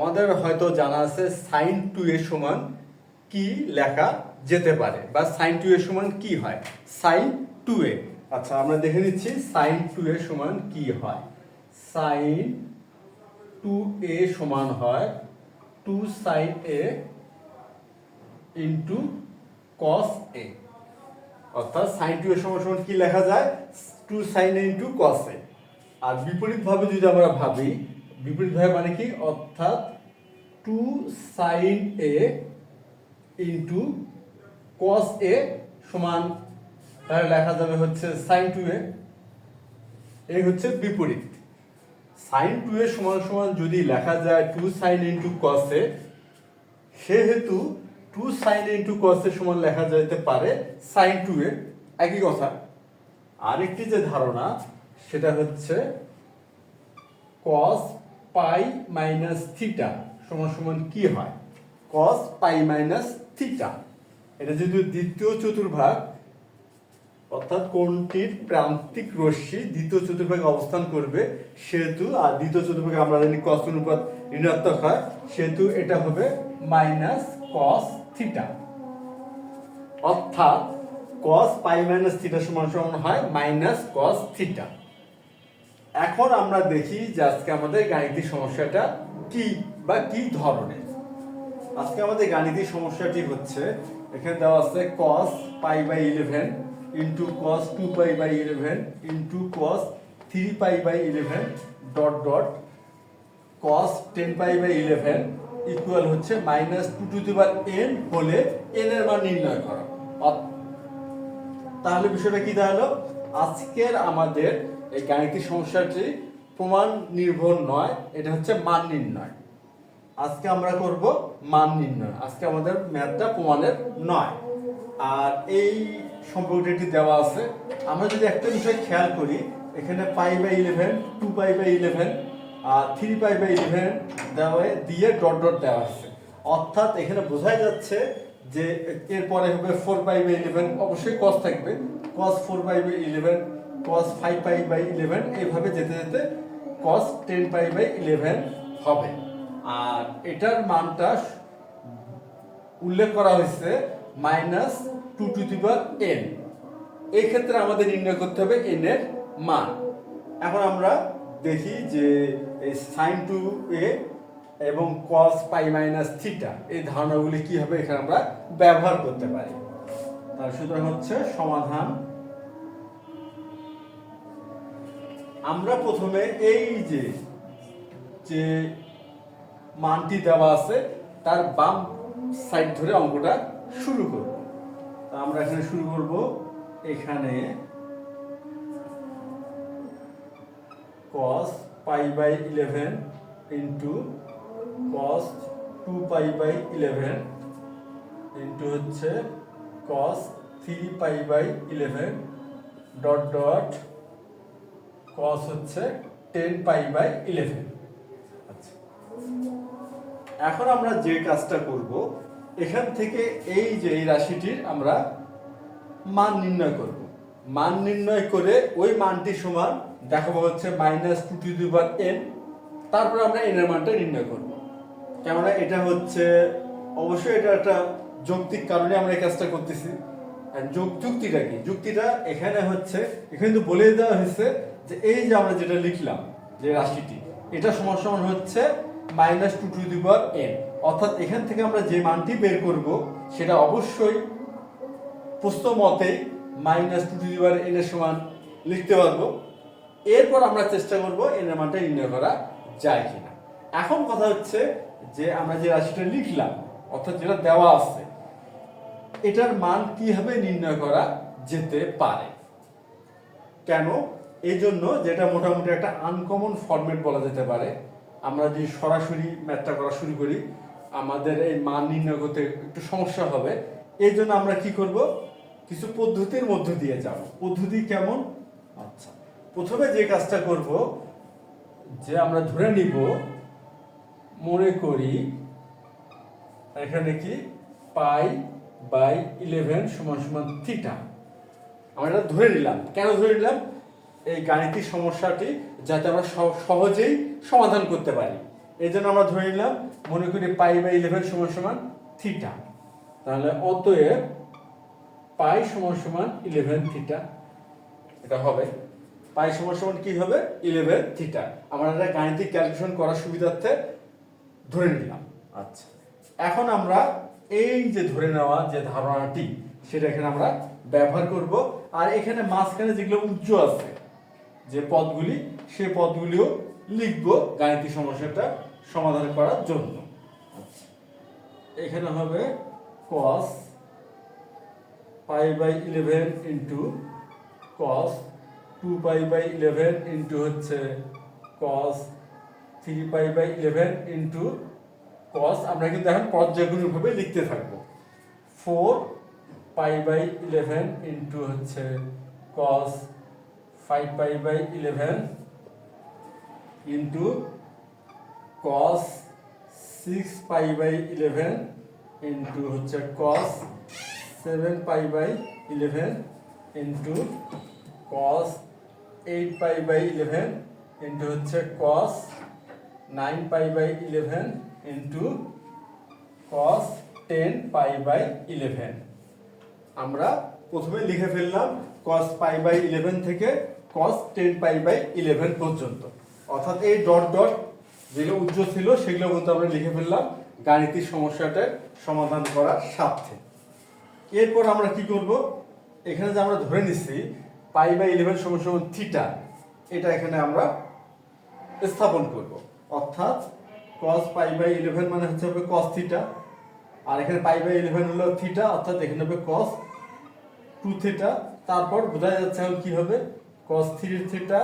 আমাদের হয়তো জানা আছে সাইন 2a সমান কি লেখা যেতে পারে বা সাইন 2a সমান কি হয়। সাইন 2a, আচ্ছা আমরা দেখে নিচ্ছি সাইন 2a সমান কি হয়। সাইন 2a সমান হয় 2 sine a into cos a, অর্থাৎ সাইন 2a সমান সমান কি লেখা যায় 2 sine a into cos a। আর বিপরীতভাবে যদি আমরা ভাবি, বিপরীতভাবে মানে কি, অর্থাৎ 2 sine a into cos a সমান, তাহলে লেখা যাবে হচ্ছে সাইন 2a। এই হচ্ছে বিপরীত। সাইন 2a সমান সমান যদি লেখা যায় 2 সাইন ইন্টু কস a, সেহেতু 2 সাইন ইন্টু কস a সমান লেখা যেতে পারে সাইন 2a, একই কথা। আরেকটি যে ধারণা সেটা হচ্ছে cos পাই মাইনাস থিটা সমান সমান কি হয়, cos পাই মাইনাস থিটা। এটা যেহেতু দ্বিতীয় চতুর্ভাগ, অর্থাৎ কোণটির প্রান্তিক রশ্মি দ্বিতীয় চতুর্ভাগে অবস্থান করবে, সেহেতু আর দ্বিতীয় চতুর্ভাগে আমরা জানি cos অনুপাত ঋণাত্মক হয়, সেহেতু এটা হবে মাইনাস cos থিটা। অর্থাৎ cos পাই মাইনাস থিটা সমান সমান হয় মাইনাস cos থিটা। এখন আমরা দেখি যে আজকে আমাদের গাণিতিক সমস্যাটা কি বা কি ধরনের। আজকে আমাদের গাণিতিক সমস্যাটি হচ্ছে, এখানে দেওয়া আছে cos pi by 11 into cos 2 pi by 11 into cos 3 pi by 11 dot dot cos 10 pi by 11 equal হচ্ছে minus 2 to the power n হলে n এর মান নির্ণয় করা। তাহলে বিষয়টা কি দাঁড়ালো, আজকের আমাদের এই গাণিতিক সমস্যাটি প্রমাণ নির্ভর নয়, এটা হচ্ছে মান নির্ণয়। আজকে আমরা করব মান নির্ণয়, আজকে আমাদের ম্যাথটা প্রমাণের নয়। আর এই সম্পর্কটি দেওয়া আছে, আমরা যদি একটা বিষয় খেয়াল করি, এখানে পাই বাই 11, 2 পাই বাই 11 আর 3 পাই বাই 11 দেওয়া দিয়ে ডট ডট দেওয়া আছে, অর্থাৎ এখানে বোঝাই যাচ্ছে যে এরপরে হবে 4 পাই বাই 11, অবশ্যই cos থাকবে, cos 4 pi by 11, cos 5 pi by 11, এইভাবে যেতে যেতে cos 10 পাই বাই 11 হবে। আর এটার মানটা উল্লেখ করা হয়েছে minus 2 to the power n। এই ক্ষেত্রে আমাদের নির্ণয় করতে হবে n এর মান। এখন আমরা দেখি যে এই sin 2a এবং cos পাই মাইনাস থিটা এই ধারণাগুলি কিভাবে এখানে আমরা ব্যবহার করতে পারি। তার সুতরাং হচ্ছে সমাধান। আমরা প্রথমে এই যে মানটি দেওয়া আছে তার বাম সাইড ধরে অঙ্কটা শুরু করব। আমরা এখানে শুরু করব, এখানে cos pi by 11 into cos 2 pi by 11 into হচ্ছে cos 3 pi by 11 dot dot cos হচ্ছে 10 পাই বাই 11। আচ্ছা, এখন আমরা যে কাজটা করব, এখান থেকে এই যে এই রাশিটির আমরা মান নির্ণয় করব। মান নির্ণয় করে ওই মানটি সমান দেখাবো হচ্ছে minus 2 to the power n, তারপর আমরা n এর মানটা নির্ণয় করব। কেননা এটা হচ্ছে অবশ্যই এটা একটা যৌক্তিক কারণে আমরা এই কাজটা করতেছি। আর যুক্তিটা কি, যুক্তিটা এখানে হচ্ছে, এখানে তো বলে দেওয়া হয়েছে যে এই যে আমরা যেটা লিখলাম যে রাশিটি, এটা সমান সমান হচ্ছে minus 2 to the power n, অর্থাৎ এখান থেকে আমরা যে মানটি বের করব সেটা অবশ্যই প্রশ্ন মতেই minus 2 to the power n এর সমান লিখতে পারবো। এরপর আমরা চেষ্টা করব n এর মানটা নির্ণয় করা যায় কিনা। এখন কথা হচ্ছে যে আমরা যে রাশিটা লিখলাম, অর্থাৎ যেটা দেওয়া আছে, এটার মান কিভাবে নির্ণয় করা যেতে পারে। কেন, এই জন্য যেটা মোটামুটি একটা আনকমন ফরম্যাট বলা যেতে পারে। আমরা যদি সরাসরি ম্যাথটা করা শুরু করি, আমাদের এই মান নির্ণয় করতে একটু সমস্যা হবে। এই জন্য আমরা কি করব, কিছু পদ্ধতির মধ্য দিয়ে যাব। পদ্ধতি কেমন? আচ্ছা, প্রথমে যে কাজটা করব, যে আমরা ধরে নিব, মনে করি এখানে কি পাই বাই 11 সমান সমান থিটা। আমরা এটা ধরে নিলাম। কেন ধরে নিলাম? এই গাণিতিক সমস্যাটি যাতে আমরা সহজেই সমাধান করতে পারি, এই জন্য আমরা ধরে নিলাম, মনে করি পাই বাই 11 সমান সমান থিটা। তাহলে অতএব পাই সমান সমান 11 থিটা, এটা হবে পাই সমান সমান কি হবে 11 থিটা। আমরা এটা গাণিতিক ক্যালকুলেশন করার সুবিধার্থে ধরে নিলাম। আচ্ছা, এখন আমরা এই যে ধরে নেওয়া যে ধারণাটি সেটা এখানে আমরা ব্যবহার করব। আর এখানে মাঝখানে যেগুলো উজ্জ আছে যে পদগুলি, সেই পদগুলিও লিখব গাণিতিক সমস্যাটা সমাধান করার জন্য। আচ্ছা, এখানে হবে cos pi by 11 into cos 2 pi by 11 into হচ্ছে cos 3 pi by 11 into cos, আমরা কিন্তু এখন পর্যায়ক্রমিকভাবে লিখতে থাকবো, 4 পাই বাই 11 ইন্টু হচ্ছে cos 5 pi by 11 into cos 6 pi by 11 into হচ্ছে cos 7 pi by 11 into cos 8 pi by 11 into হচ্ছে cos 9 pi by 11 into cos 10 pi by 11। আমরা প্রথমে লিখে ফেললাম cos পাই বাই 11 থেকে cos 10 পাই বাই 11 পর্যন্ত, অর্থাৎ এই ডট ডট যেগুলো উজ্জ ছিল সেগুলো কিন্তু আমরা লিখে ফেললাম গাণিতিক সমস্যাটা সমাধান করার স্বার্থে। এরপর আমরা কি করব, এখানে যে আমরা ধরে নিচ্ছি পাই বাই 11 সমান সমান থিটা, এটা এখানে আমরা স্থাপন করব। অর্থাৎ cos পাই বাই 11 মানে হচ্ছে হবে cos থিটা, আর এখানে পাই বাই 11 হলো থিটা, অর্থাৎ এখানে হবে cos 2 থিটা। তারপর বোঝা যাচ্ছে এখন কি হবে cos 3 থিটা,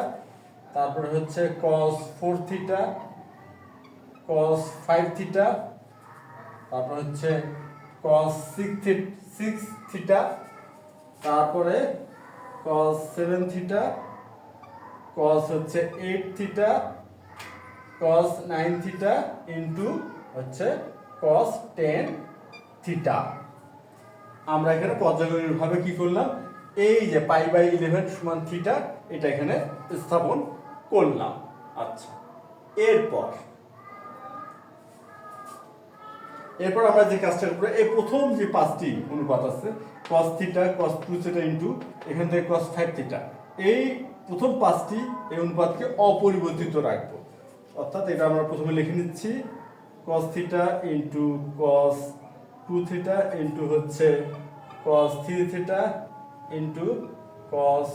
তারপরে হচ্ছে cos 4 থিটা, cos 5 থিটা, তারপর হচ্ছে cos 6 থিটা, তারপরে cos 7 থিটা, cos হচ্ছে 8 থিটা, cos 9 থিটা ইন্টু হচ্ছে cos 10 থিটা। আমরা এখানে পর্যায়ক্রমিকভাবে কি করলাম, এই যে পাই বাই 11 সমান থিটা এটা এখানে স্থাপন করলাম। আচ্ছা, এরপর আমরা যে কাজটা করব, এই প্রথম যে পাঁচটি অনুপাত আছে cos theta, cos 2 theta into এখান থেকে cos 5 থিটা, এই প্রথম পাঁচটি এই অনুপাতকে অপরিবর্তিত রাখবো। অর্থাৎ এটা আমরা প্রথমে লিখে নিচ্ছি cos theta into cos 2 theta into হচ্ছে cos 3 theta into cos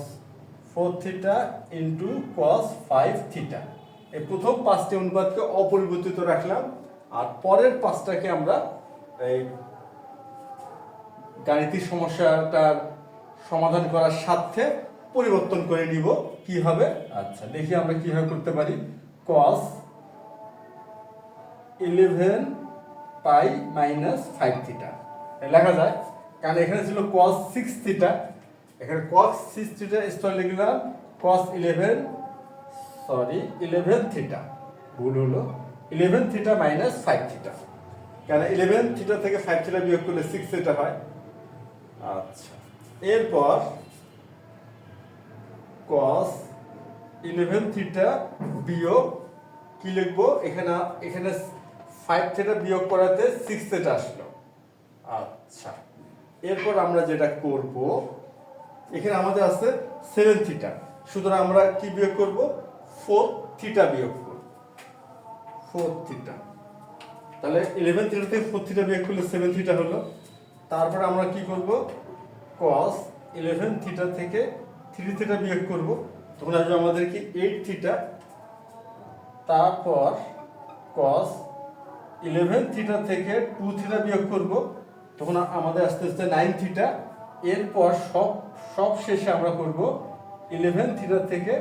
4 theta into cos 5 theta. এই প্রথম পাঁচটি অনুপাতকে অপরিবর্তিত রাখলাম, আর পরের পাঁচটাকে আমরা এই গাণিতিক সমস্যাটার সমাধান করার স্বার্থে পরিবর্তন করে নিব। কি হবে, আচ্ছা দেখি আমরা কিভাবে করতে পারি। cos 11 পাই মাইনাস 5 থিটা লেখা যায়, কারণ এখানে ছিল cos 6 থিটা, এখানে cos 6 থিটা স্তর লিখলাম cos 11 থিটা, ভুল হলো 11 থিটা মাইনাস 5 থিটা, কারণ 11 থিটা থেকে 5 থিটা বিয়োগ করলে 6 থিটা হয়। আচ্ছা, এরপর cos 11 থিটা বিয়োগ কি লিখবো, এখানে 5 থিটা বিয়োগ করাতে 6 থিটা আসলো। আচ্ছা, এরপর আমরা যেটা করব, এখানে আমাদের আছে 7 থিটা, সুতরাং আমরা কি বিয়োগ করব 4 থিটা বিয়োগ করব, 4 থিটা। তাহলে 11 থিটা থেকে 4 থিটা বিয়োগ করলে 7 থিটা হলো। তারপর আমরা কি করব, cos 11 থিটা থেকে 3 থিটা বিয়োগ করব, তখন আসবে আমাদের কি 8 থিটা। তারপর cos 11 থিটা থেকে 2 থিটা বিয়োগ করব, তখন আমাদের আস্তে আস্তে 9 থিটা। এরপর সব শেষে আমরা করব 11 থিটা থেকে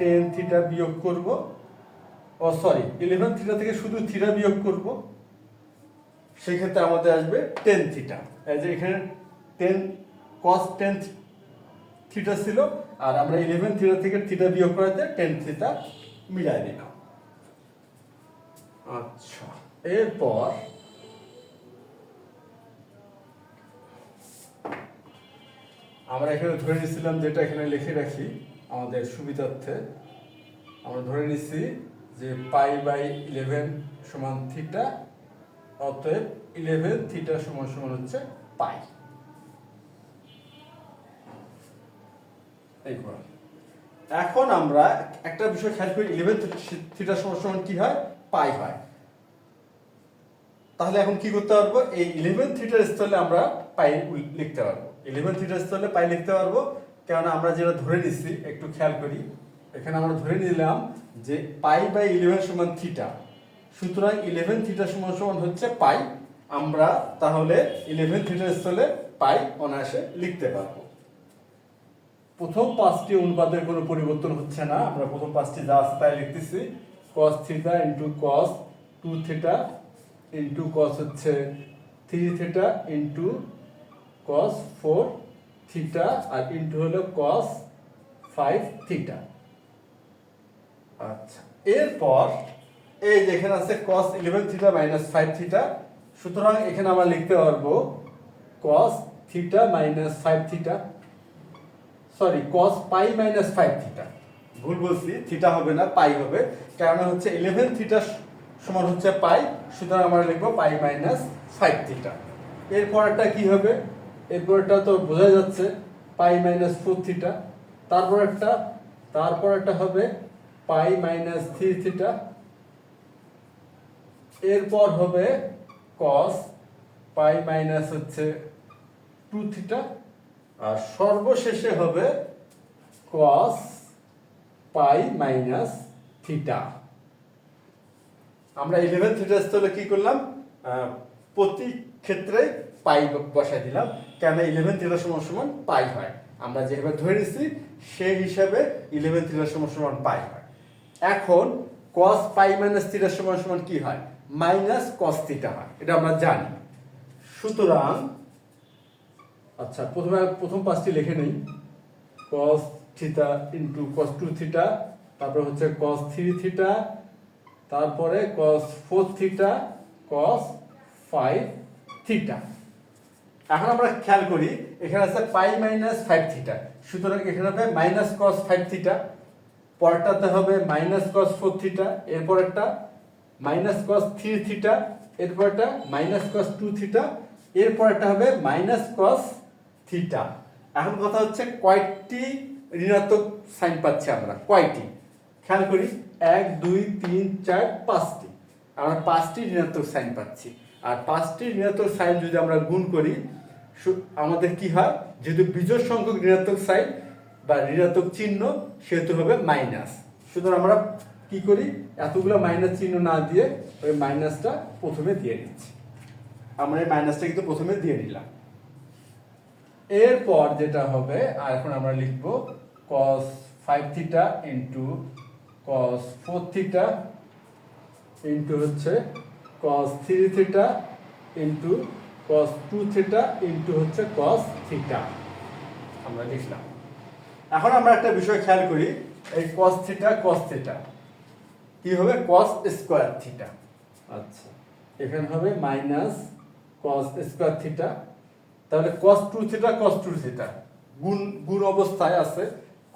10 থিটা বিয়োগ করব, 11 থিটা থেকে শুধু থিটা বিয়োগ করব, সেক্ষেত্রে আমাদের আসবে 10 থিটা। এই যে এখানে 10 cos 10 থিটা ছিল, আর আমরা 11 থিটা থেকে থিটা বিয়োগ করাতে 10 থিটা মিলাই দিলাম। আচ্ছা, এরপর আমরা এখানে ধরে নিয়েছিলাম, যেটা এখানে লিখে রাখি আমাদের সুবিধার্থে, আমরা ধরে নিচ্ছি যে পাই বাই 11 সমান থিটা, অতএব 11 থিটা সমান সমান হচ্ছে পাই। এইবার এখন আমরা একটা বিষয় খেয়াল করি, 11 থিটা সমান সমান কি হয়? পাই হয়। তাহলে এখন কি করতে পারবো? এই 11 থিটার স্থলে আমরা পাই লিখতে পারবো। 11 থিটার স্থলে পাই লিখতে পারবো, কেননা আমরা যেটা ধরে নিচ্ছি একটু খেয়াল করি। এখানে আমরা ধরে নিলাম যে পাই বাই 11 সমান থিটা, সুতরাং 11 থিটা সমান সমান হচ্ছে পাই। আমরা তাহলে 11 থিটার স্থলে পাই অনায়াসে লিখতে পারবো। প্রথম পাঁচটি অনুপাতের কোনো পরিবর্তন হচ্ছে না, আমরা প্রথম পাঁচটি যা আছে তাই লিখতেছি। cos theta into cos 2 theta into cos হচ্ছে 3 থিটা ইন্টু cos 4 থিটা আর ইন্টু হলো cos 5 থিটা। আচ্ছা, এরপর এই যেখানে আছে cos 11 থিটা মাইনাস 5 থিটা, সুতরাং এখানে আমরা লিখতে পারবো cos theta minus 5 theta, sorry cos পাই মাইনাস 5 থিটা। ভুল বলছি, থিটা হবে না, পাই হবে, কারণ হচ্ছে 11 থিটা সমান হচ্ছে পাই, সুতরাং আমরা লিখবো পাই মাইনাস 5 থিটা। এরপরটা কি হবে? এরপরটা তো বোঝা যাচ্ছে, পাই মাইনাস 4 থিটা। তারপরটা হবে পাই মাইনাস 3 থিটা। এরপর হবে cos পাই মাইনাস হচ্ছে 2 থিটা, আর সর্বশেষে হবে cos পাই মাইনাস থিটা। আমরা 11 থিটার স্থলে কি করলাম? প্রতি ক্ষেত্রে পাই বসাই দিলাম, কেন 11 থিটা সমান সমান পাই হয়। আমরা যেভাবে ধরে নিচ্ছি সেই হিসাবে 11 থিটা সমান সমান পাই হয়। এখন cos পাই মাইনাস থিটা সমান সমান কি হয়? মাইনাস cos থিটা হয়, এটা আমরা জানি। সুতরাং আচ্ছা, প্রথম পাঁচটি লিখে নেই। cos theta into cos 2 theta, তারপর হচ্ছে cos 3 থিটা, তারপরে cos 4 থিটা, cos 5 থিটা। এখন আমরা খেয়াল করি, এখানে আছে পাই মাইনাস 5 থিটা, সুতরাং এখানে হবে মাইনাস cos 5 থিটা, পরেরটাতে হবে মাইনাস cos 4 থিটা, এরপর একটা মাইনাস cos 3 থিটা, এরপর একটা মাইনাস cos 2 থিটা, এরপর একটা হবে মাইনাস cos থিটা। এখন কথা হচ্ছে কয়টি ঋণাত্মক সাইন পাচ্ছি আমরা? কয়টি? খেয়াল করি, 1 2 3 4 5টি। আমরা 5টি ঋণাত্মক সাইন পাচ্ছি, আর 5টি ঋণাত্মক সাইন যদি আমরা গুণ করি আমাদের কি হয়? যেহেতু বিজোড় সংখ্যক ঋণাত্মক সাইন বা ঋণাত্মক চিহ্ন, সেহেতু হবে মাইনাস। সুতরাং আমরা কি করি? এতগুলো মাইনাস চিহ্ন না দিয়ে ওই মাইনাসটা প্রথমে দিয়ে দিচ্ছি। আমরা এই মাইনাসটা কিন্তু প্রথমে দিয়ে দিলাম। এরপর যেটা হবে, আর এখন আমরা লিখব cos 5 theta into cos 4 theta into হচ্ছে cos 3 theta into cos 2 theta into হচ্ছে cos থিটা আমরা লিখলাম। এখন আমরা একটা বিষয় খেয়াল করি, এই cos থিটা কি হবে? cos square theta. আচ্ছা, এখানে হবে মাইনাস cos স্কয়ার থিটা, তাহলে cos 2 থিটা গুণ অবস্থায় আছে,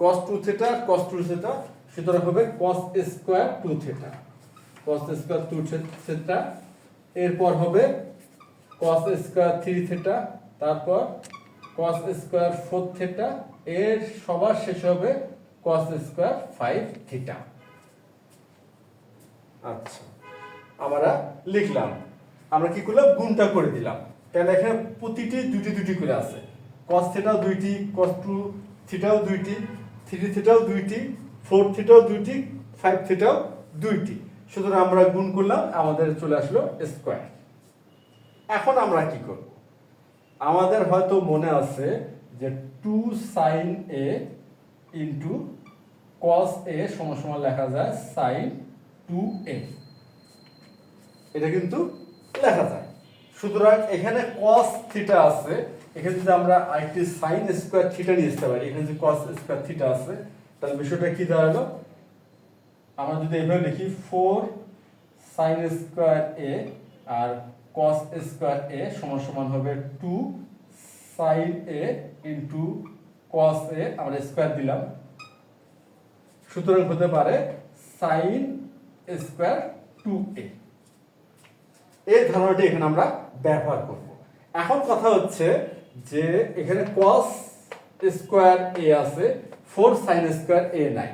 cos 2 থিটা সুতরাং হবে cos square 2 theta, cos square 2 theta. এরপর হবে cos স্কয়ার 3 থিটা, তারপর cos স্কয়ার 4 থিটা, এর সবার শেষ হবে cos স্কয়ার 5 থিটা। আচ্ছা, আমরা লিখলাম, আমরা কি করলাম? গুণটা করে দিলাম, কারণ এখানে প্রতিটি দুটি করে আছে। cos থিটাও দুইটি, cos 2 থিটাও দুইটি, 3 থিটাও দুইটি, 4 থিটাও দুইটি, 5 থিটাও দুইটি। সুতরাং আমরা গুণ করলাম, আমাদের চলে আসলো স্কয়ার। এখন আমরা কি করব? আমাদের হয়তো মনে আছে যে 2 sin a into cos a সমান সমান লেখা যায় sin 2a, এটা কিন্তু লেখা যায়। সুতরাং এখানে cos থিটা আছে, এখানে যদি আমরা আরেকটি sin স্কয়ার থিটা নিয়ে আসতে পারি, এখানে যদি cos স্কয়ার থিটা আছে, তাহলে বিষয়টা কি দাঁড়ালো? আমরা যদি এইভাবে লিখি 4 sin স্কয়ার a আর cos স্কয়ার a সমান সমান হবে 2 sin a into cos a, আমরা স্কয়ার দিলাম, সুতরাং হতে পারে sin স্কোয়ার 2a। এই ধারণাটি এখানে আমরা ব্যবহার করব। এখন কথা হচ্ছে যে এখানে cos স্কোয়ার a আছে, 4 sin স্কোয়ার a নাই।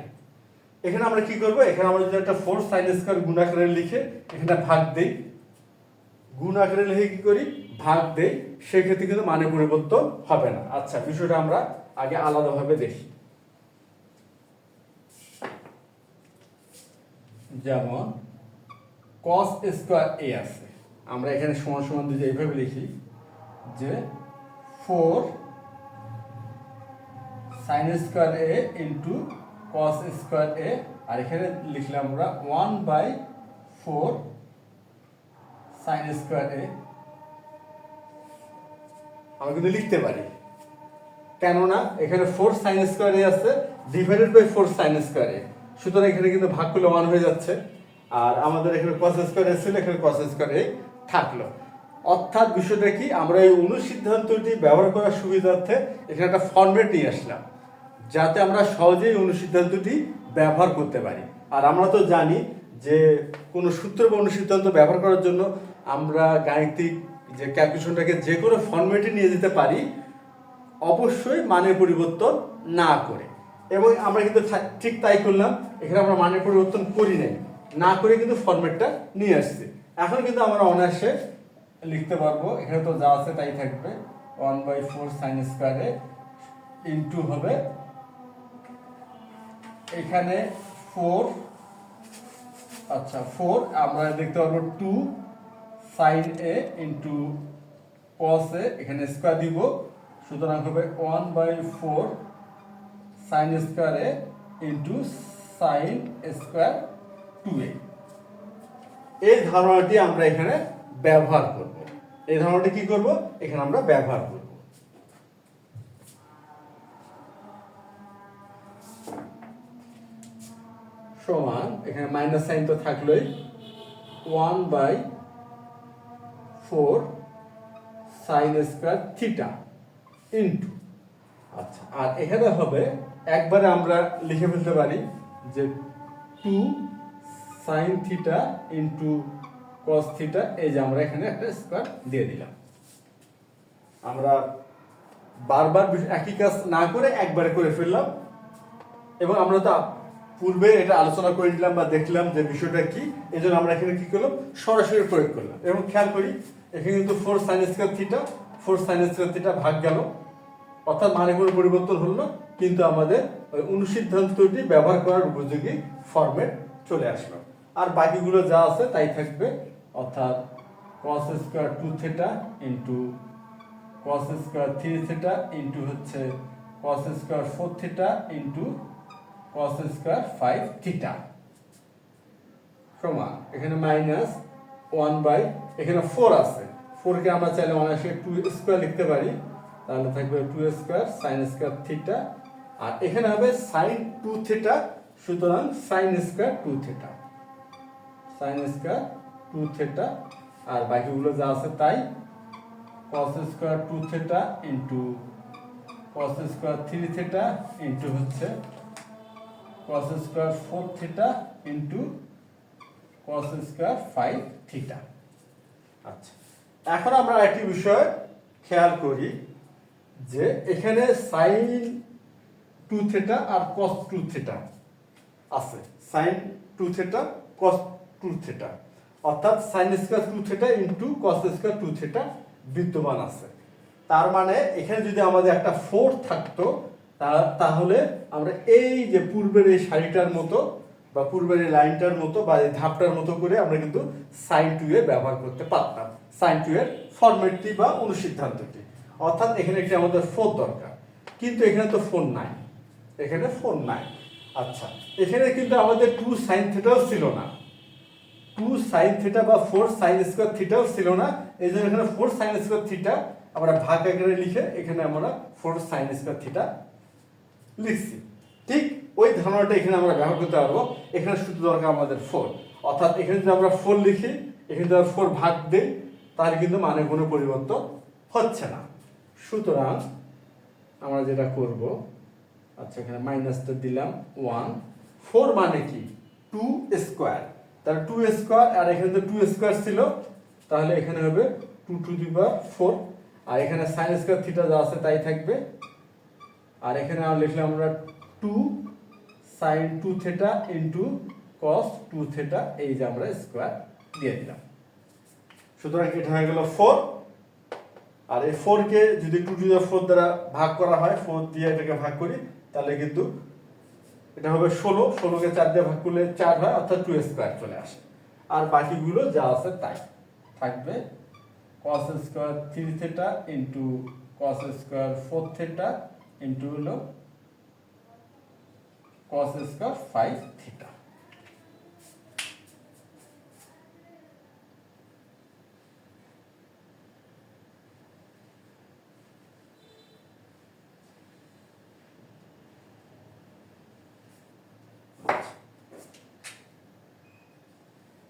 এখানে আমরা কি করব, এখানে আমরা যদি একটা 4 sin স্কোয়ার গুণ আকারে লিখে এখানে ভাগ দেই, গুণ আকারে লিখে কি করি, ভাগ দেই, সেক্ষেত্রে কিন্তু মানে পরিবর্তন হবে না। আচ্ছা, বিষয়টা আমরা আগে আলাদাভাবে দেখি। যেমন cos স্কোয়ার a আছে, আমরা এখানে সমান সমান যদি এইভাবে লিখি যে 4 sin square a into cos square a, আর এখানে লিখলাম আমরা 1/4 sin স্কোয়ার a। আমরা কিন্তু লিখতে পারি, কেননা এখানে 4 sin স্কোয়ার a আছে divided by 4 sin square a, সুতরাং এখানে কিন্তু ভাগ করলে 1 হয়ে যাচ্ছে। আর আমাদের এখানে cos স্কোয়ার a ছিল, এখানে cos স্কোয়ার a থাকলো। অর্থাৎ বিষয়টা কি, আমরা এই অনুসিদ্ধান্তটি ব্যবহার করার সুবিধার্থে এখানে একটা ফরম্যাট নিয়ে আসলাম, যাতে আমরা সহজেই অনুসিদ্ধান্তটি ব্যবহার করতে পারি। আর আমরা তো জানি যে কোনো সূত্র বা অনুসিদ্ধান্ত ব্যবহার করার জন্য আমরা গাণিতিক যে ক্যালকুলেশনটাকে যে কোনো ফরম্যাটে নিয়ে যেতে পারি, অবশ্যই মানের পরিবর্তন না করে। এবং আমরা কিন্তু ঠিক তাই করলাম, এখানে আমরা মানের পরিবর্তন করি নাই, না করে কিন্তু ফরম্যাটটা নিয়ে আসছি। এখন কিন্তু আমরা অনায়াসে লিখতে পারবো, এখানে তো যা আছে তাই থাকবে, 1/4 sin স্কোয়ার a ইন্টু হবে এখানে 4, আচ্ছা 4 আমরা দেখতে পারবো 2 sin a into cos a, এখানে স্কোয়ার দিব, সুতরাং হবে 1/4 sin square a into sin square 2a। এই ধারণাটি আমরা এখানে ব্যবহার করব। এই ধারণাটি কি করব, এখানে আমরা ব্যবহার করব। সমান, এখানে মাইনাস সাইন তো থাকলোই, 1/4 sin স্কোয়ার থিটা ইন্টু, আচ্ছা, আর এখানে হবে একবারে আমরা লিখে ফেলতে পারি যে 2 sin theta into cos theta, এই যে আমরা এখানে একটা স্কোয়ার দিয়ে দিলাম। আমরা বারবার একই কাজ না করে একবারে করে ফেললাম, এবং আমরা তো পূর্বে এটা আলোচনা করে নিলাম বা দেখলাম যে বিষয়টা কি, এই জন্য আমরা এখানে কি করলাম, সরাসরি প্রয়োগ করলাম। এবং খেয়াল করি এখানে কিন্তু 4 sin square theta, 4 sin square theta ভাগ গেল, অর্থাৎ মানে কোনো পরিবর্তন হলো না, কিন্তু আমাদের ওই অনুসিদ্ধান্তটি ব্যবহার করার উপযোগী ফরম্যাট চলে আসলো। আর বাকিগুলো যা আছে তাই থাকবে, অর্থাৎ cos square 2 theta into cos square 3 theta into হচ্ছে cos square 4 theta into cos square 5 theta সমান এখানে মাইনাস 1 এখানে 4 আছে, 4 কে আমরা চাইলে অনায়াসে 2 স্কোয়ার লিখতে পারি, তাহলে থাকবে 2 স্কোয়ার sin স্কোয়ার থিটা, আর এখানে হবে sin 2 থিটা, সুতরাং sin স্কোয়ার 2 থিটা, sin স্কোয়ার 2 থিটা, আর বাকিগুলো যা আছে তাই, cos square 2 theta into cos square 3 theta into হচ্ছে cos square 4 theta into cos square 5 theta. আচ্ছা, এখন আমরা একটি বিষয় খেয়াল করি যে এখানে sin 2 থিটা আর cos 2 থিটা আছে, sin 2 থিটা cos 2 থিটা, অর্থাৎ sin square 2 theta into cos square 2 theta বিদ্যমান আছে। তার মানে এখানে যদি আমাদের একটা 4 থাকতো, তাহলে আমরা এই যে পূর্বের এই সারিটার মতো বা পূর্বের এই লাইনটার মতো বা এই ধাপটার মতো করে আমরা কিন্তু sin 2 এ ব্যবহার করতে পারতাম, sin 2 এর ফরম্যাটটি বা অনুসিদ্ধান্তটি। অর্থাৎ এখানে একটি আমাদের 4 দরকার, কিন্তু এখানে তো 4 নাই, এখানে 4 নাই। আচ্ছা, এখানে কিন্তু আমাদের 2 sin থিটাও ছিল না, 2 sin থিটা বা 4 sin স্কয়ার থিটাও ছিল না, এই জন্য এখানে 4 sin স্কয়ার থিটা আমরা ভাগ আকারে লিখে এখানে আমরা 4 sin স্কয়ার থিটা লিখছি। ঠিক ওই ধারণাটা এখানে আমরা ব্যবহার করতে পারবো। এখানে শুধু দরকার আমাদের 4, অর্থাৎ এখানে যদি আমরা 4 লিখি, এখানে যদি আমরা 4 ভাগ দেই, তাহলে কিন্তু মানে কোনো পরিবর্তন হচ্ছে না। সুতরাং আমরা যেটা করব, আচ্ছা এখানে মাইনাসটা দিলাম 1, 4 মানে কি 2 স্কয়ার, তাহলে 2 স্কয়ার, আর এখানে তো 2 স্কয়ার ছিল, তাহলে এখানে হবে 2 টু দি পাওয়ার 4, আর এখানে sin স্কয়ার থিটা যা আছে তাই থাকবে। আর এখানে আমরা লিখলাম আমরা 2 sin 2 theta into cos 2 theta, এই যে আমরা স্কয়ার দিয়ে দিলাম। সুতরাং এটা হয়ে গেল 4, আর এই 4 কে যদি 2 টু দি 4 দ্বারা ভাগ করা হয়, 4 দিয়ে এটাকে ভাগ করি, তাহলে কিন্তু এটা হবে 16, 16 কে 4 দিয়ে ভাগ করলে 4 হয়, অর্থাৎ 2 স্কয়ার চলে আসে। আর বাকিগুলো যা আছে তাই থাকবে, cos square 3 theta into cos square 4 theta into হলো cos স্কয়ার 5 থিটা।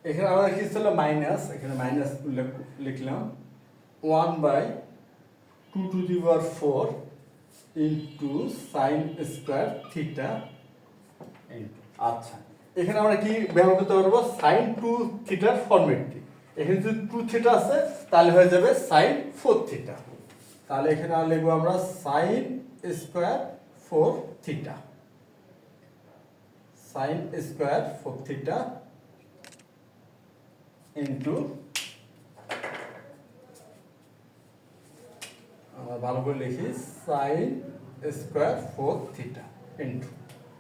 এখানে আমাদের কি ছিল মাইনাস, এখানে মাইনাস লিখলাম 1/2 to the power 4 into sin square theta into, আচ্ছা এখানে আমরা কি ব্যবহার করতে পারবো, sin 2 থিটার ফরম্যাটটি। এখানে যদি 2 থিটা আছে তাহলে হয়ে যাবে sin 4 থিটা। তাহলে এখানে লিখবো আমরা sin square 4 theta, sin square 4 theta into, আমরা ভালো করে লিখি sin স্কয়ার 4 থিটা ইনটু,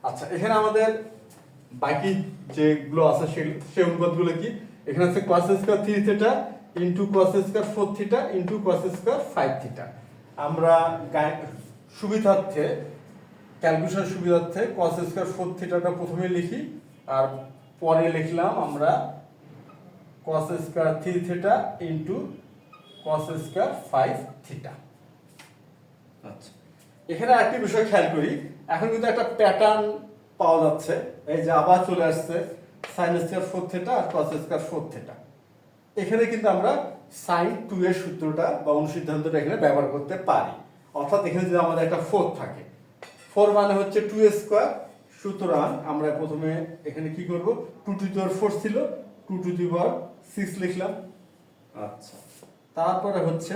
আচ্ছা এখানে আমাদের বাকি যেগুলো আছে সেই অনুপাতগুলো কি, এখানে আছে cos square 3 theta into cos square 4 theta into cos square 5 theta. আমরা সুবিধার্থে, ক্যালকুলেশন সুবিধার্থে cos স্কয়ার 4 থিটাটা প্রথমে লিখি, আর পরে লিখলাম আমরা cos square 3 theta into cos square 5 theta. আচ্ছা এখানে আরেকটি বিষয় খেয়াল করি, এখন কিন্তু একটা প্যাটার্ন পাওয়া যাচ্ছে, এই যে আবার চলে আসছে sin স্কয়ার 4 থিটা আর cos স্কয়ার 4 থিটা। এখানে কিন্তু আমরা sin 2 এর সূত্রটা বা অনুসিদ্ধান্তটা এখানে ব্যবহার করতে পারি, অর্থাৎ এখানে যদি আমাদের একটা 4 থাকে, 4 মানে হচ্ছে 2 স্কয়ার, সুতরাং আমরা প্রথমে এখানে কি করব, 2 টু দি পাওয়ার 4 ছিল, 2 টু দি পাওয়ার 6 লিখলাম। আচ্ছা তারপরে হচ্ছে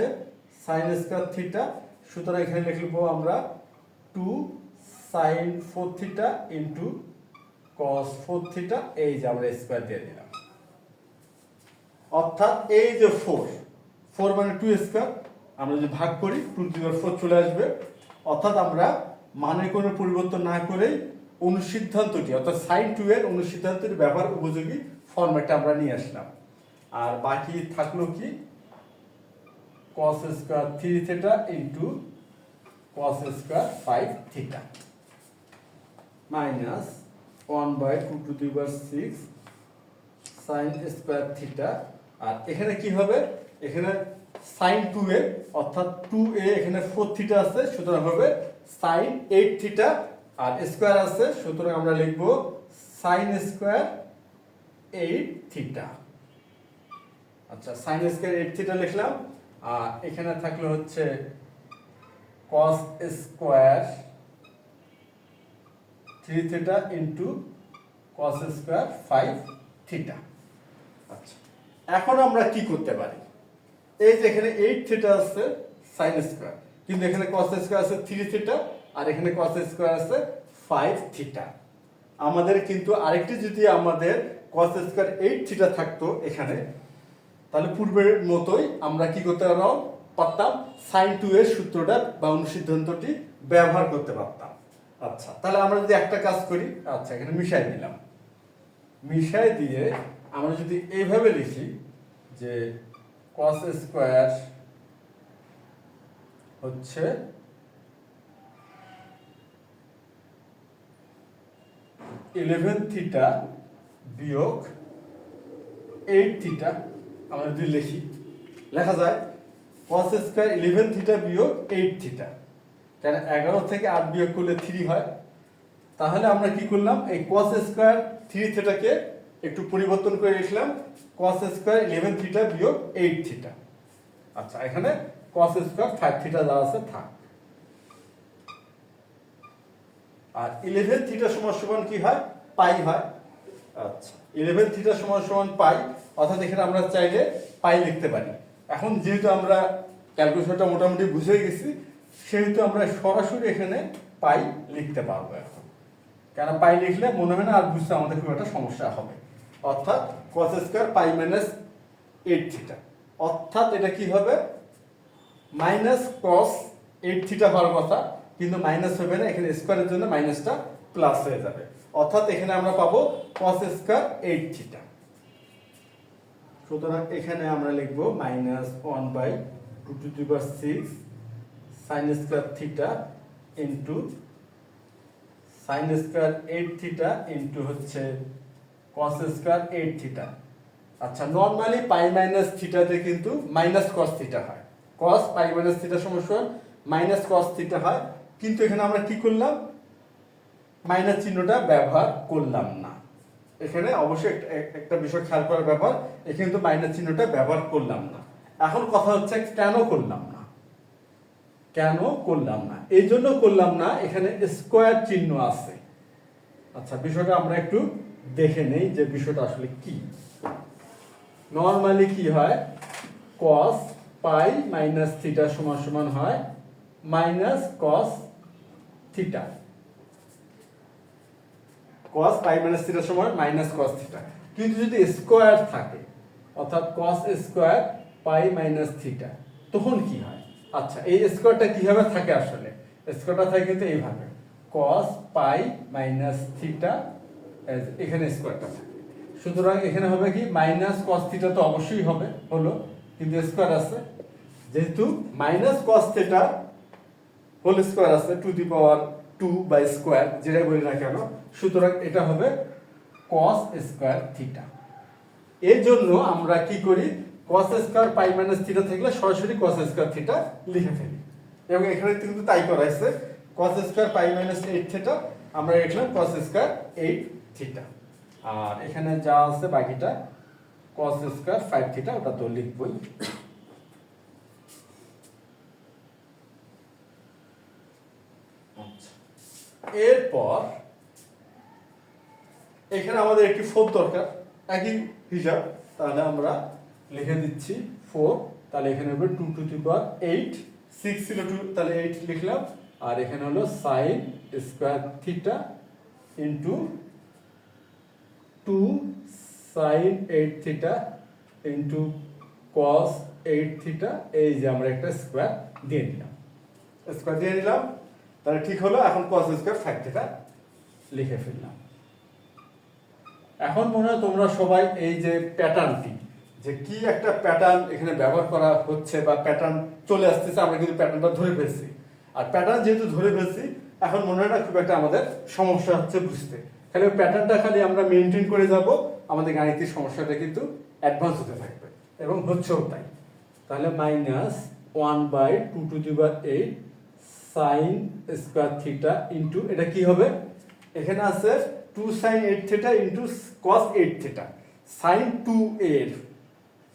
sin স্কয়ার থিটা, সুতরাং এখানে লিখব আমরা 2 sin 4 theta into cos 4 theta, এই যে আমরা স্কয়ার দিয়ে দিলাম। অর্থাৎ এই যে 4 মানে 2 স্কয়ার, আমরা যদি ভাগ করি 2 টু দি পাওয়ার 4 চলে আসবে, অর্থাৎ আমরা মানের কোনো পরিবর্তন না করেই অনুসিদ্ধান্তটি, অর্থাৎ sin 2 এর অনুসিদ্ধান্তটি ব্যবহার উপযোগী ফরম্যাটটা আমরা নিয়ে আসলাম। আর বাকি থাকলো কি, cos square 3 theta into cos square 5 theta minus 1/2 to the power 6 sin square theta. আর এখানে কি হবে, এখানে sin 2 এ, অর্থাৎ 2a এখানে 4 থিটা আছে, সুতরাং হবে sin 8 থিটা, আর স্কয়ার আছে, সুতরাং আমরা লিখব sin স্কয়ার 8 থিটা। আচ্ছা sin স্কয়ার 8 থিটা লিখলাম, আর এখানে থাকলো হচ্ছে cos square 3 theta into cos square 5 theta. আচ্ছা এখন আমরা কি করতে পারি, এই যে এখানে 8 থিটা আছে sin স্কয়ার, কিন্তু এখানে cos স্কয়ার আছে 3 থিটা, আর এখানে cos স্কয়ার আছে 5 থিটা। আমাদের কিন্তু আরেকটি যদি আমাদের cos স্কয়ার 8 থিটা থাকতো এখানে, তাহলে পূর্বের মতোই আমরা কি করতে পারতাম, sin 2 এর সূত্রটা বা অনুসিদ্ধান্তটি ব্যবহার করতে পারতাম। আচ্ছা তাহলে আমরা যদি একটা কাজ করি, আচ্ছা এখানে মিশাই দিলাম, মিশাই দিয়ে আমরা যদি এইভাবে লিখি যে cos স্কয়ার হচ্ছে 11 থিটা বিয়োগ 8 থিটা, আমরা যদি লিখি, লেখা যায় cos স্কয়ার 11 থিটা বিয়োগ 8 থিটা, কারণ 11 থেকে 8 বিয়োগ করলে 3 হয়। তাহলে আমরা কি করলাম, এই cos স্কয়ার 3 থিটাকে একটু পরিবর্তন করে লিখলাম cos স্কয়ার 11 থিটা বিয়োগ 8 থিটা। আচ্ছা এখানে cos স্কয়ার 5 থিটা যা আছে থাক, আর 11 থিটা সমান সমান কি হয়, পাই হয়। আচ্ছা 11 থিটা সমান সমান পাই, অর্থাৎ এখানে আমরা চাইলে পাই লিখতে পারি। এখন যেহেতু আমরা ক্যালকুলেশনটা মোটামুটি বুঝে গেছি, সেহেতু আমরা সরাসরি এখানে পাই লিখতে পারবো এখন। কেন পাই লিখলে মনে হয় না আর বুঝতে আমাদের খুব একটা সমস্যা হবে। অর্থাৎ cos স্কয়ার পাই মাইনাস 8 থিটা, অর্থাৎ এটা কি হবে মাইনাস cos 8 থিটা হওয়ার কথা, কিন্তু মাইনাস হবে না, এখানে স্কয়ারের জন্য মাইনাসটা প্লাস হয়ে যাবে। অর্থাৎ এখানে আমরা পাবো cos স্কয়ার 8 থিটা। সুতরাং এখানে আমরা লিখব minus 1/2 sin square theta into sin square 8 theta into হচ্ছে cos স্কয়ার 8 থিটা। আচ্ছা নরমালি পাই মাইনাস থিটাতে কিন্তু মাইনাস cos থিটা হয়, cos পাই মাইনাস থিটা সমান মাইনাস cos থিটা হয়, কিন্তু এখানে আমরা কি করলাম মাইনাস চিহ্নটা ব্যবহার করলাম না। এখানে অবশ্যই একটা বিষয় খেয়াল করার ব্যাপার, এখানে কিন্তু মাইনাস চিহ্নটা ব্যবহার করলাম না। এখন কথা হচ্ছে কেন করলাম না, কেন করলাম না? এই জন্য করলাম না, এখানে স্কয়ার চিহ্ন আছে। আচ্ছা বিষয়টা আমরা একটু দেখে নেই যে বিষয়টা আসলে কি। নরমালি কি হয়, cos পাই মাইনাস থিটা সমান সমান হয় মাইনাস cos থিটা। cos পাই মাইনাস থিটা সমান মাইনাস cos থিটা, কিন্তু যদি স্কয়ার থাকে অর্থাৎ cos স্কয়ার পাই মাইনাস থিটা, তখন কি হয়? আচ্ছা এই স্কয়ারটা কিভাবে থাকে? আসলে স্কয়ারটা থাকে কিন্তু এইভাবে cos পাই মাইনাস থিটা, এখানে স্কয়ারটা থাকে। সুতরাং এখানে হবে কি মাইনাস cos থিটা তো অবশ্যই হবে, হলো, কিন্তু স্কয়ার আছে, যেহেতু minus cos theta whole square আছে to the power 2 by square যেটাই বলি না কেন, সুতরাং এটা হবে cos স্কয়ার থিটা। এর জন্য আমরা কি করি, cos স্কয়ার পাই মাইনাস থিটা থাকলে সরাসরি cos স্কয়ার থিটা লিখে ফেলি, এবং এখানে কিন্তু তাই করা হয়েছে। cos স্কয়ার পাই মাইনাস 8 থিটা আমরা লিখলাম cos স্কয়ার 8 থিটা, আর এখানে যা আছে বাকিটা cos স্কয়ার 5 থিটা, ওটা তো লিখবই। এরপর এখানে আমাদের একটি 4 দরকার, একই হিসাব, তাহলে আমরা লিখে দিচ্ছি 4, তাহলে এখানে হবে 2 টু দি পাওয়ার 8, 6 ছিল 2 তাহলে 8 লিখলাম, আর এখানে হলো sin square theta into 2 sin 8 theta into cos 8 theta, এই যে আমরা একটা স্কয়ার দিয়ে দিলাম, স্কয়ার দিয়ে দিলাম, তাহলে ঠিক হলো। এখন cos স্কয়ার 5 থিটা লিখে ফেললাম। এখন মনে হয় তোমরা সবাই এই যে প্যাটার্নটি, যে কি একটা প্যাটার্ন এখানে ব্যবহার করা হচ্ছে বা প্যাটার্ন চলে আসতেছে, আমরা কিন্তু প্যাটার্নটা ধরে ফেলছি, আর প্যাটার্ন যেহেতু ধরে ফেলছি এখন মনে হয় না খুব একটা আমাদের সমস্যা হচ্ছে বুঝতে, খালি প্যাটার্নটা খালি আমরা মেনটেন করে যাব, আমাদের গাণিতিক সমস্যাটা কিন্তু অ্যাডভান্স হতে থাকবে, এবং হচ্ছেও তাই। তাহলে minus 1/2 to the power 8 sin square theta into এটা কি হবে, এখানে আছে 2 sin 8 theta into cos 8 theta. sin 2 এর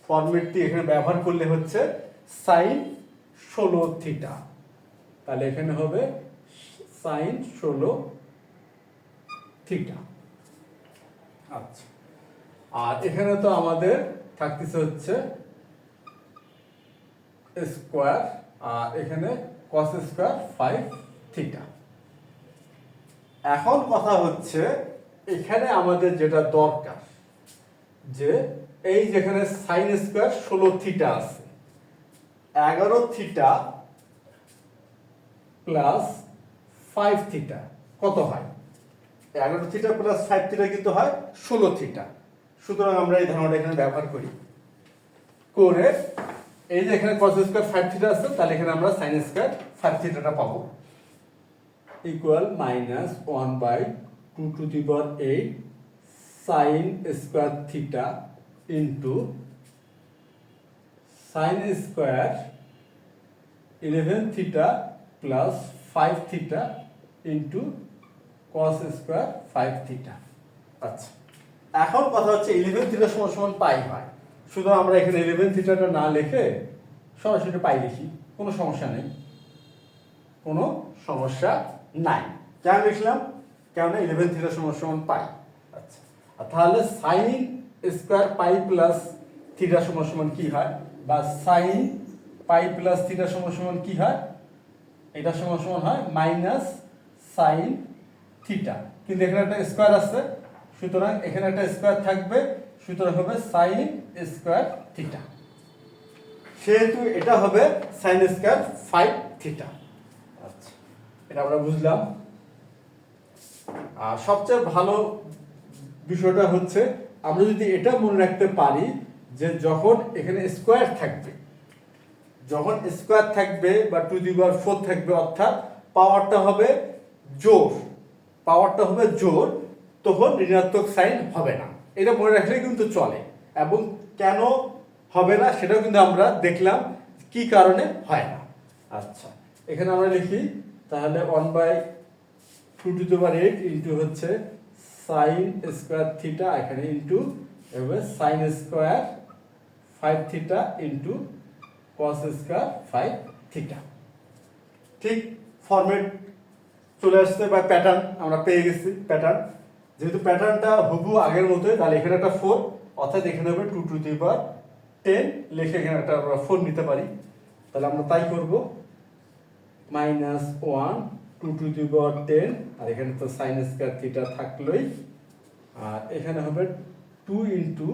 ফরম্যাটটি এখানে ব্যবহার করলে হচ্ছে sin 16 থিটা, তাহলে এখানে হবে sin 16 থিটা। আচ্ছা আর এখানে তো আমাদের থাকতেছে হচ্ছে স্কয়ার, আর এখানে cos স্কয়ার 5 থিটা। এখন কথা হচ্ছে এখানে আমাদের যেটা দরকার, যে এই যেখানে sin স্কয়ার 16 থিটা আছে, 11 থিটা প্লাস 5 থিটা কত হয়? 11 থিটা প্লাস 5 থিটা কিন্তু হয় 16 থিটা। সুতরাং আমরা এই ধারণাটা এখানে ব্যবহার করি, করে এই যে এখানে cos স্কয়ার 5 থিটা আছে, তাহলে এখানে আমরা sin স্কয়ার 5 থিটাটা পাবো, equal minus 1/2 to the power 8 sin square theta into sin square 11 theta plus 5 theta into cos square 5 theta. আচ্ছা এখন কথা হচ্ছে 11 থিটা সমান সমান পাই হয়, শুধু আমরা এখানে 11 থিটাটা না লিখে সরাসরি পাই লিখি, কোনো সমস্যা নেই, কোনো সমস্যা নাই। কেন লিখলাম? কেননা 11 থিটা সমান সমান পাই। আচ্ছা আর তাহলে সাইন স্কোয়ার পাই প্লাস থিটা সমান সমান কি হয়, বা সাইন পাই প্লাস থিটা সমান সমান কি হয়, এটা সমান সমান হয় মাইনাস সাইন থিটা। কিন্তু এখানে একটা স্কোয়ার আছে, সুতরাং এখানে একটা স্কোয়ার থাকবে, সুতরাং হবে সাইন স্কোয়ার থিটা। সেহেতু এটা হবে সাইন স্কোয়ার 5 থিটা। আচ্ছা, এটা আমরা বুঝলাম। আর সবচেয়ে ভালো বিষয়টা হচ্ছে আমরা যদি এটা মনে রাখতে পারি যে যখন এখানে স্কোয়ার থাকবে, যখন স্কোয়ার থাকবে বা টু দি পাওয়ার 4 থাকবে, অর্থাৎ পাওয়ারটা হবে জোর, পাওয়ারটা হবে জোর, তখন ঋণাত্মক সাইন হবে না। এটা মনে রাখলে কিন্তু চলে। এবং কেন হবে না সেটাও কিন্তু আমরা দেখলাম কি কারণে হয় না। আচ্ছা, এখানে আমরা লিখি তাহলে 1/2⁸ ইন্টু হচ্ছে সাইন স্কোয়ার থিটা, এখানে ইন্টু এভাবে sine square 5 theta into cos square 5 theta. ঠিক ফরম্যাট চলে আসছে বা প্যাটার্ন আমরা পেয়ে গেছি। প্যাটার্ন যেহেতু প্যাটার্নটা হুবহু আগের মতোই, তাহলে এখানে একটা 4, অর্থাৎ এখানে হবে 2⁻10 লিখে এখানে একটা আমরা 4 নিতে পারি। তাহলে আমরা তাই করব, -1 2⁻10, আর এখানে তো সাইন স্কোয়ার থিটা থাকলোই, আর এখানে হবে 2 into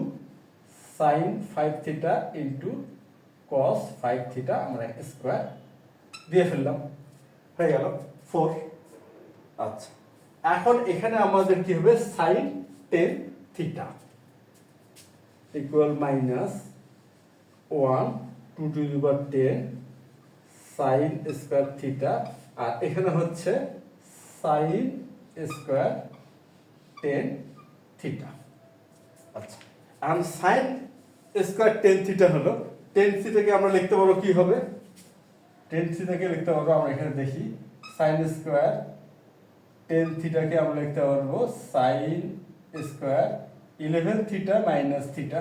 sign 5 theta into cos 5 theta, আমরা স্কোয়ার দিয়ে ফেললাম, হয়ে গেল 4। আচ্ছা, এখন এখানে আমাদের কি হবে, sine 10 theta equal -1 2⁻10 sine square theta, আর এখানে হচ্ছে সাইন স্কোয়ার 10 থিটা। আচ্ছা, এখন সাইন স্কোয়ার 10 থিটা হলো, 10 থিটাকে আমরা লিখতে পারবো কি হবে, 10 থিটাকে লিখতে পারবো, আমরা এখানে দেখি সাইন স্কোয়ার 10 থিটাকে আমরা লিখতে পারবো sine square 11 theta minus theta,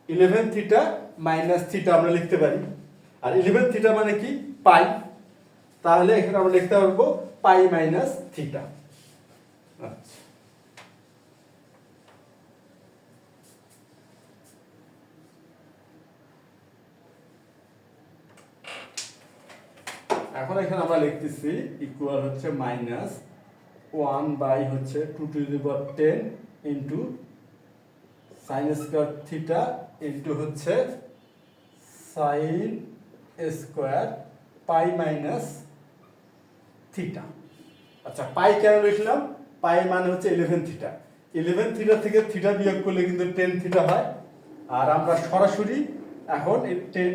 11 theta minus theta আমরা লিখতে পারি। আর 11 থিটা মানে কি, পাই, তাহলে এখানে আমরা লিখতে পারবো পাই মাইনাস থিটা। আচ্ছা, এখন এখানে আমরা লিখতেছি ইকুয়াল হচ্ছে -1 বাই হচ্ছে 2⁻10 into sine square theta into হচ্ছে sine square pi minus theta. আচ্ছা, পাই কেন লিখলাম, পাই মানে হচ্ছে 11 থিটা, 11 থিটা থেকে থিটা বিয়োগ করলে কিন্তু 10 থিটা হয়। আর আমরা সরাসরি এখন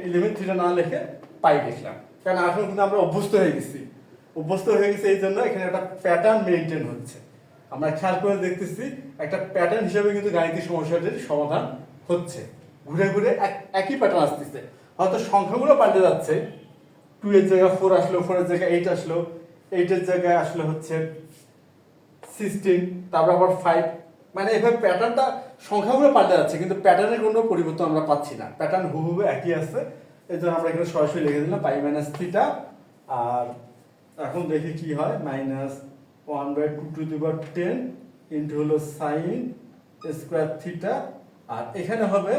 11 থিটা না লিখে পাই লিখলাম, কারণ এখন কিন্তু আমরা অভ্যস্ত হয়ে গেছি, এই জন্য এখানে একটা প্যাটার্ন মেনটেন হচ্ছে। আমরা খেয়াল করে দেখতেছি একটা প্যাটার্ন হিসেবে কিন্তু গাণিতিক সমস্যাটির সমাধান হচ্ছে, ঘুরে ঘুরে একই প্যাটার্ন আসতেছে। হয়তো সংখ্যাগুলো পাল্টে যাচ্ছে, 2 এর জায়গায় 4 আসলো, 4 এর জায়গায় 8 আসলো, 8 এর জায়গায় আসলো হচ্ছে 16, তারপর আবার 5, মানে এভাবে প্যাটার্নটা সংখ্যাগুলো পাল্টে যাচ্ছে, কিন্তু প্যাটার্নের কোনো পরিবর্তন আমরা পাচ্ছি না, প্যাটার্ন হুবহু একই আছে। এই জন্য আমরা এখানে সরাসরি লিখে দিলাম পাই মাইনাস থিটা। আর এখন দেখি কি হয়, -1/2⁻10 ইন্টু হলো সাইন স্কোয়ার থিটা, আর এখানে হবে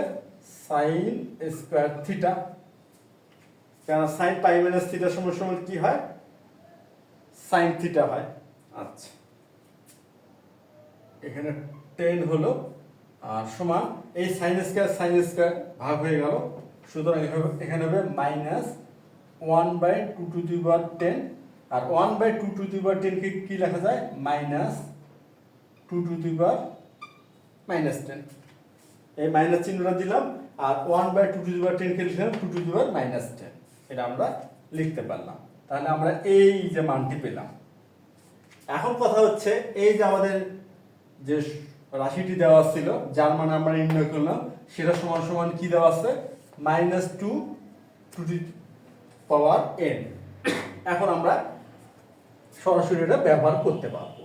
সাইন স্কোয়ার থিটা, কেন সাইন পাই মাইনাস থিটা সমান সমান কি হয়, সাইন থিটা হয়। আচ্ছা, এখানে 10 হলো আর সমান এই সাইন স্কোয়ার ভাগ হয়ে গেল, সুতরাং এখানে হবে -1/2⁻10, আর 1/2⁻10 কে কি লেখা যায়, -2⁻10, এই মাইনাস চিহ্নটা দিলাম, আর 1/2⁻10 কে লিখলাম 2⁻10, এটা আমরা লিখতে পারলাম। তাহলে আমরা এই যে মানটি পেলাম। এখন কথা হচ্ছে এই যে আমাদের যে রাশিটি দেওয়া ছিল, যার মানে আমরা নির্ণয় করলাম, সেটা সমান সমান কি দেওয়া আছে, -2 টু দি পাওয়ার n। এখন আমরা সরাসরি এটা ব্যবহার করতে পারবো।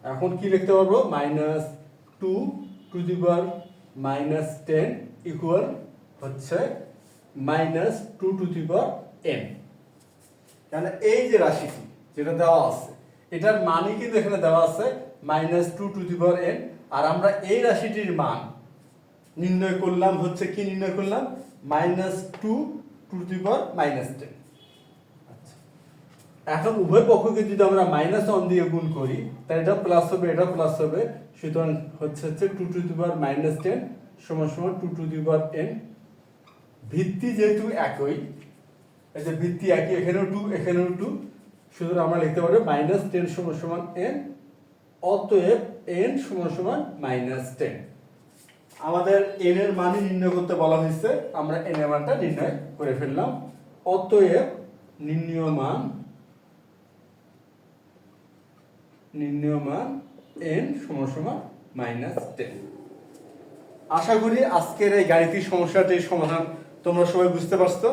এখন কি লিখতে পারবো, -2 টু দি পাওয়ার -10 ইকুয়াল হচ্ছে -2 টু দি পাওয়ার n। তাহলে এই যে রাশিটি যেটা দেওয়া আছে এটার মানই কিন্তু এখানে দেওয়া আছে -2 n, আর আমরা এই রাশিটির মান নির্ণয় করলাম হচ্ছে কি নির্ণয় করলাম -2 10। আচ্ছা, এখন উভয় পক্ষকে যদি আমরা -1 দিয়ে গুণ করি তাহলে এটা প্লাস হবে, এটা প্লাস হবে, সুতরাং হচ্ছে 2 10 সমান সমান 2 n। ভিত্তি যেহেতু একই, এই যে ভিত্তি একই, এখানেও 2 এখানেও 2, সুতরাং আমরা লিখতে পারি -10 সমান সমান n, অতএব n সমান সমান -10। আমাদের n এর মান নির্ণয় করতে বলা হয়েছে, আমরা n এর মানটা নির্ণয় করে ফেললাম। অতএব নির্ণয় মান n সমান সমান -10। আশা করি আজকের এই গাণিতিক সমস্যাটির সমাধান তোমরা সবাই বুঝতে পারছো।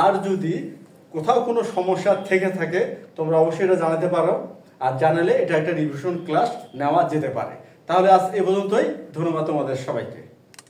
আর যদি কোথাও কোনো সমস্যা থেকে থাকে তোমরা অবশ্যই এটা জানাতে পারো, আর জানালে এটা একটা রিভিশন ক্লাস নেওয়া যেতে পারে। তাহলে আজ এ পর্যন্তই, ধন্যবাদ তোমাদের সবাইকে।